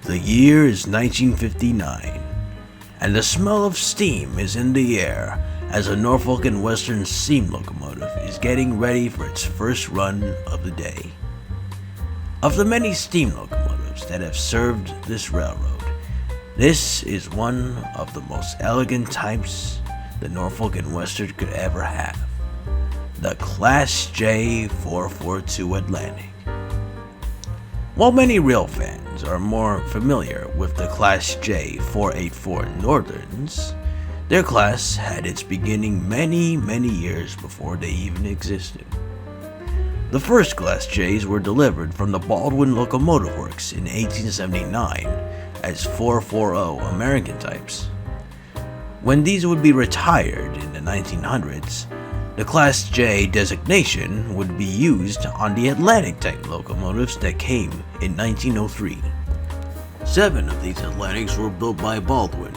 The year is 1959, and the smell of steam is in the air as a Norfolk and Western steam locomotive is getting ready for its first run of the day. Of the many steam locomotives that have served this railroad, this is one of the most elegant types the Norfolk and Western could ever have, the Class J 442 Atlantic. While many rail fans are more familiar with the Class J 484 Northerns, their class had its beginning many years before they even existed. The first Class Js were delivered from the Baldwin Locomotive Works in 1879 as 440 American types. When these would be retired in the 1900s, the Class J designation would be used on the Atlantic type locomotives that came in 1903. 7 of these Atlantics were built by Baldwin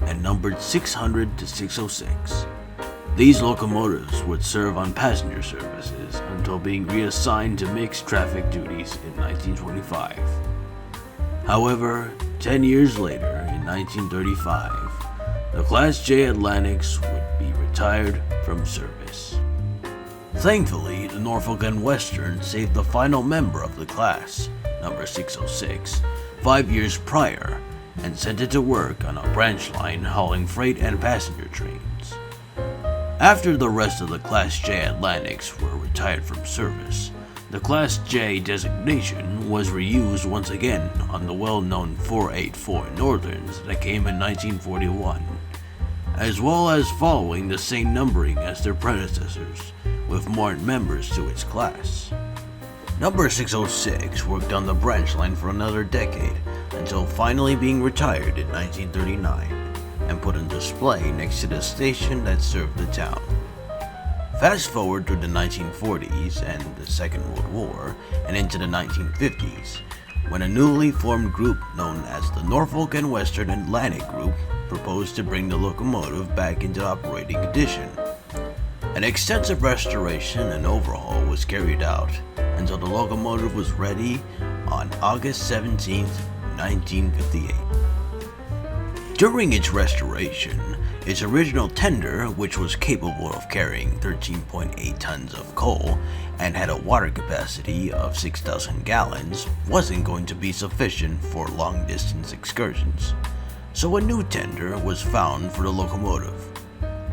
and numbered 600 to 606. These locomotives would serve on passenger services until being reassigned to mixed traffic duties in 1925. However, 10 years later, in 1935, the Class J Atlantics would be retired from service. Thankfully, the Norfolk and Western saved the final member of the class, number 606, 5 years prior, and sent it to work on a branch line hauling freight and passenger trains. After the rest of the Class J Atlantics were retired from service, the Class J designation was reused once again on the well-known 484 Northerns that came in 1941, as well as following the same numbering as their predecessors, with more members to its class. Number 606 worked on the branch line for another decade until finally being retired in 1939 and put on display next to the station that served the town. Fast forward to the 1940s and the Second World War and into the 1950s, when a newly formed group known as the Norfolk and Western Atlantic Group proposed to bring the locomotive back into operating condition. An extensive restoration and overhaul was carried out until the locomotive was ready on August 17, 1958. During its restoration, its original tender, which was capable of carrying 13.8 tons of coal and had a water capacity of 6,000 gallons, wasn't going to be sufficient for long-distance excursions. So a new tender was found for the locomotive.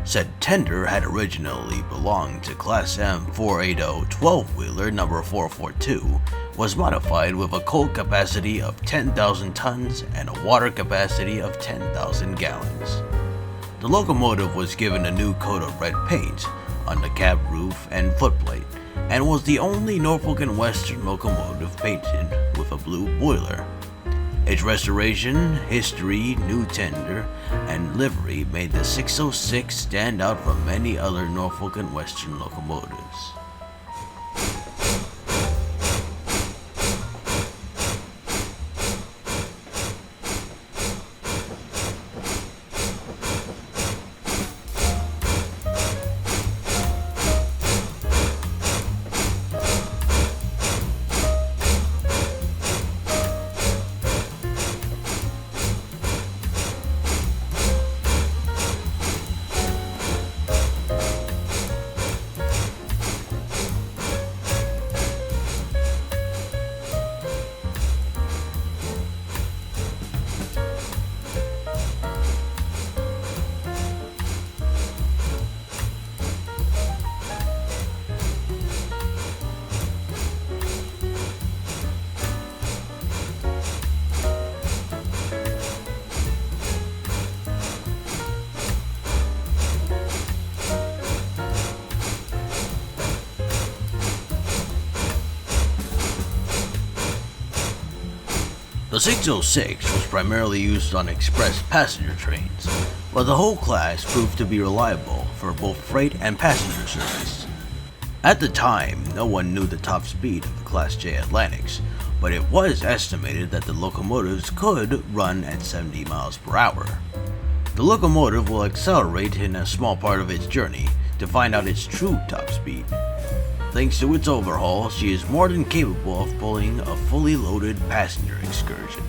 Said tender had originally belonged to Class M 480 12-wheeler number 442, was modified with a coal capacity of 10,000 tons and a water capacity of 10,000 gallons. The locomotive was given a new coat of red paint on the cab roof and footplate, and was the only Norfolk and Western locomotive painted with a blue boiler. Its restoration, history, new tender, and livery made the 606 stand out from many other Norfolk and Western locomotives. The 606 was primarily used on express passenger trains, but the whole class proved to be reliable for both freight and passenger service. At the time, no one knew the top speed of the Class J Atlantics, but it was estimated that the locomotives could run at 70 miles per hour. The locomotive will accelerate in a small part of its journey to find out its true top speed. Thanks to its overhaul, she is more than capable of pulling a fully loaded passenger excursion.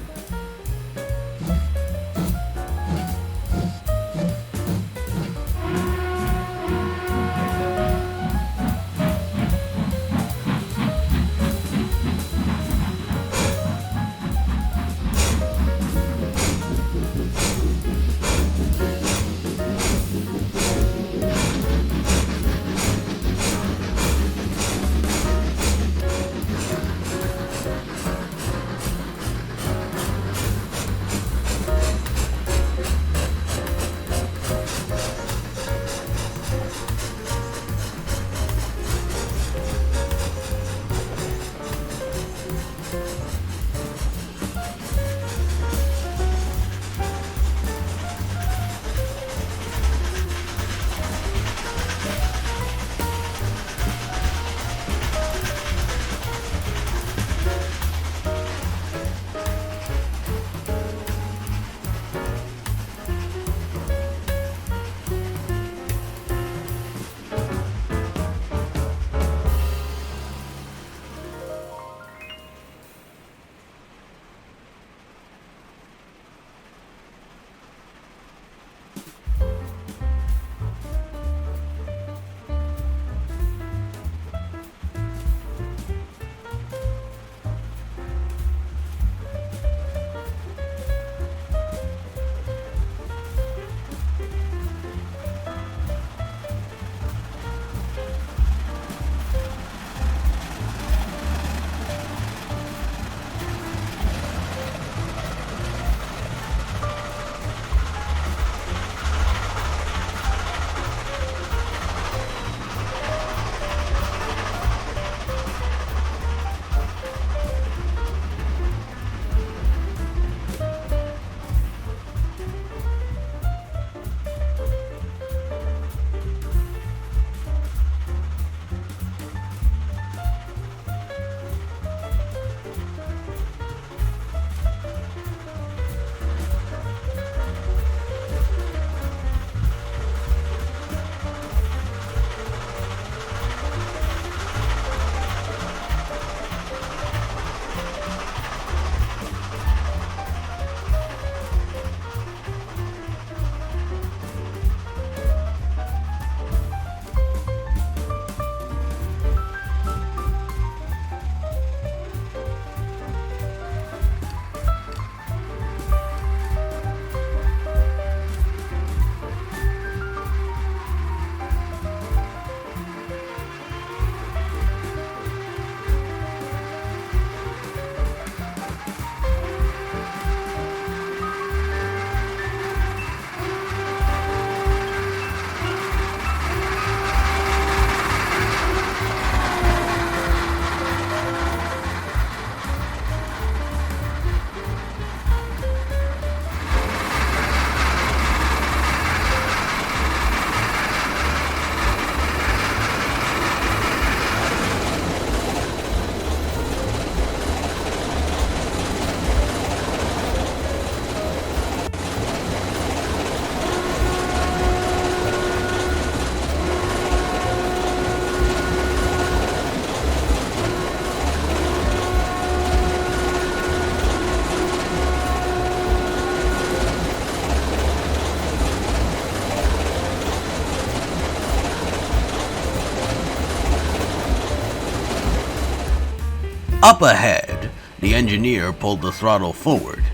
Up ahead, the engineer pulled the throttle forward.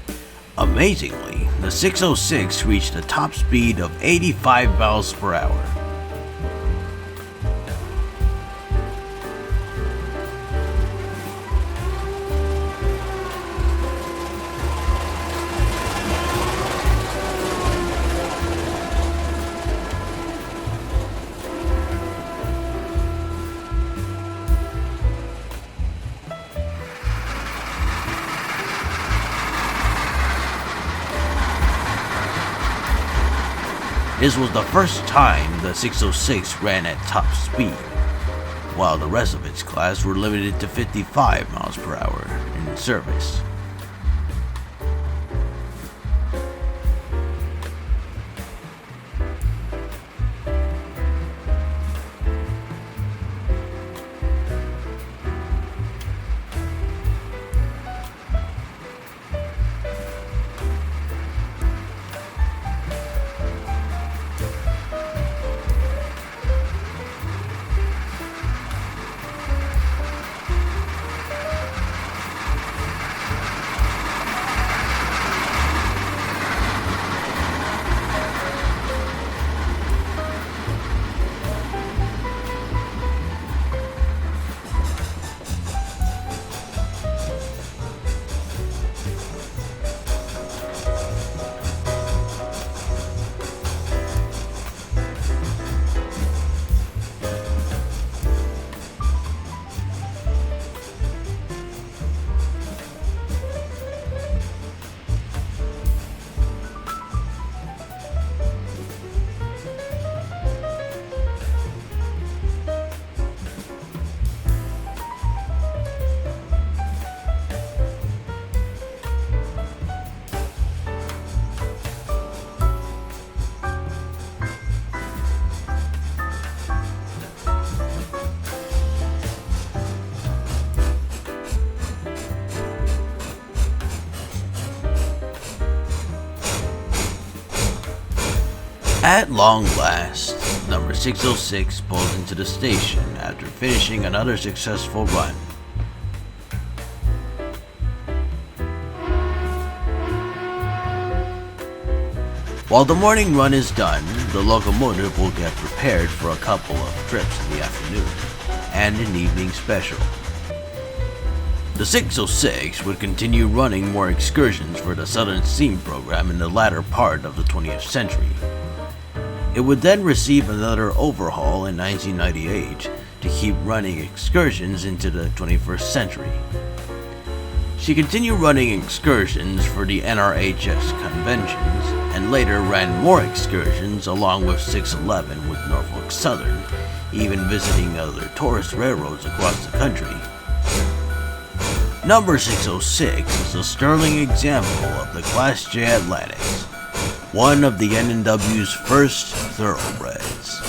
Amazingly, the 606 reached a top speed of 85 miles per hour. This was the first time the 606 ran at top speed, while the rest of its class were limited to 55 miles per hour in service. At long last, number 606 pulled into the station after finishing another successful run. While the morning run is done, the locomotive will get prepared for a couple of trips in the afternoon and an evening special. The 606 would continue running more excursions for the Southern Steam program in the latter part of the 20th century. It would then receive another overhaul in 1998 to keep running excursions into the 21st century. She continued running excursions for the NRHS conventions and later ran more excursions along with 611 with Norfolk Southern, even visiting other tourist railroads across the country. Number 606 is a sterling example of the Class J Atlantic, one of the N&W's first thoroughbreds.